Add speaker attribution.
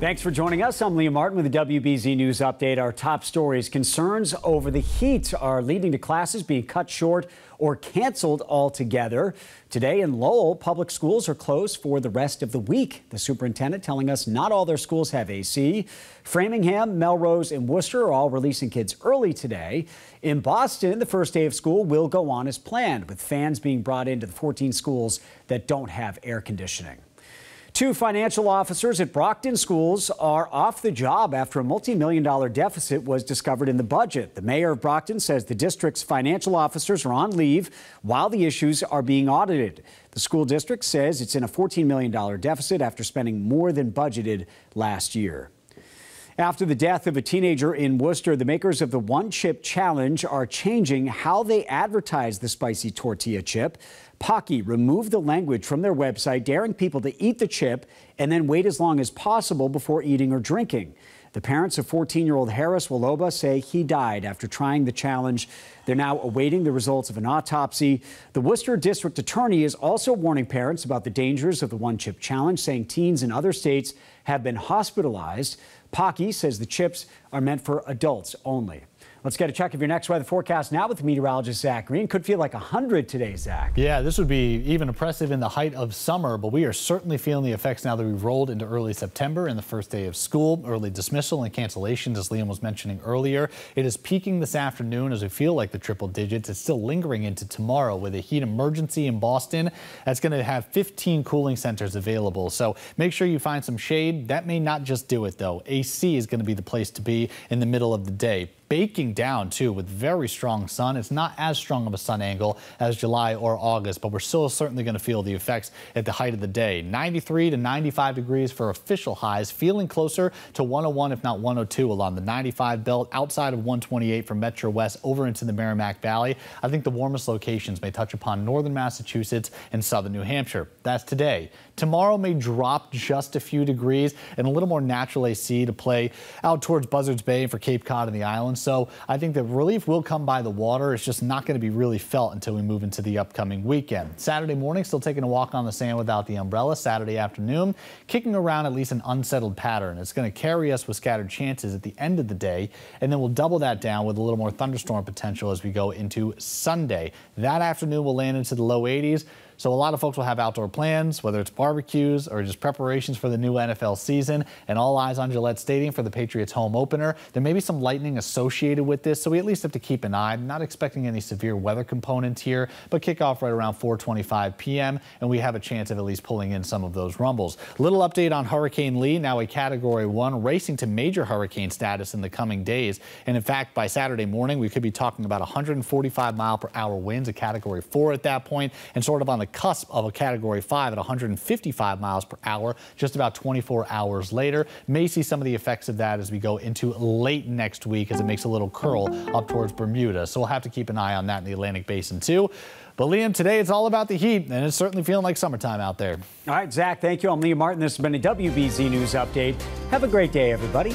Speaker 1: Thanks for joining us. I'm Liam Martin with the WBZ News Update. Our top stories: concerns over the heat are leading to classes being cut short or canceled altogether. Today in Lowell, public schools are closed for the rest of the week. The superintendent telling us not all their schools have AC. Framingham, Melrose, and Worcester are all releasing kids early today. In Boston, the first day of school will go on as planned, with fans being brought into the 14 schools that don't have air conditioning. Two financial officers at Brockton schools are off the job after a multi-million-dollar deficit was discovered in the budget. The mayor of Brockton says the district's financial officers are on leave while the issues are being audited. The school district says it's in a $14 million deficit after spending more than budgeted last year. After the death of a teenager in Worcester, the makers of the One Chip Challenge are changing how they advertise the spicy tortilla chip. Pocky removed the language from their website, daring people to eat the chip and then wait as long as possible before eating or drinking. The parents of 14-year-old Harris Waloba say he died after trying the challenge. They're now awaiting the results of an autopsy. The Worcester District Attorney is also warning parents about the dangers of the One Chip Challenge, saying teens in other states have been hospitalized. Pocky says the chips are meant for adults only. Let's get a check of your next weather forecast now with meteorologist Zach Green. Could feel like 100 today, Zach.
Speaker 2: Yeah, this would be even impressive in the height of summer, but we are certainly feeling the effects now that we've rolled into early September and the first day of school. Early dismissal and cancellations, as Liam was mentioning earlier. It is peaking this afternoon as we feel like the triple digits. It's still lingering into tomorrow with a heat emergency in Boston. That's going to have 15 cooling centers available. So make sure you find some shade. That may not just do it, though. AC is going to be the place to be in the middle of the day. Baking down, too, with very strong sun. It's not as strong of a sun angle as July or August, but we're still certainly going to feel the effects at the height of the day. 93 to 95 degrees for official highs, feeling closer to 101, if not 102, along the 95 belt, outside of 128 from Metro West over into the Merrimack Valley. I think the warmest locations may touch upon northern Massachusetts and southern New Hampshire. That's today. Tomorrow may drop just a few degrees and a little more natural AC to play out towards Buzzards Bay for Cape Cod and the islands. So I think the relief will come by the water. It's just not going to be really felt until we move into the upcoming weekend. Saturday morning, still taking a walk on the sand without the umbrella. Saturday afternoon, kicking around at least an unsettled pattern. It's going to carry us with scattered chances at the end of the day, and then we'll double that down with a little more thunderstorm potential as we go into Sunday. That afternoon, we'll land into the low 80s. So a lot of folks will have outdoor plans, whether it's barbecues or just preparations for the new NFL season, and all eyes on Gillette Stadium for the Patriots home opener. There may be some lightning associated with this, so we at least have to keep an eye. I'm not expecting any severe weather component here, but kickoff right around 4:25 p.m., and we have a chance of at least pulling in some of those rumbles. Little update on Hurricane Lee, now a Category 1, racing to major hurricane status in the coming days. And in fact, by Saturday morning, we could be talking about 145-mile-per-hour winds, a Category 4 at that point, and sort of on the cusp of a Category 5 at 155 miles per hour just about 24 hours later. May see some of the effects of that as we go into late next week as it makes a little curl up towards Bermuda. So we'll have to keep an eye on that in the Atlantic Basin too. But Liam, today it's all about the heat, and it's certainly feeling like summertime out there.
Speaker 1: All right, Zach, thank you. I'm Liam Martin. This has been a WBZ News Update. Have a great day, everybody.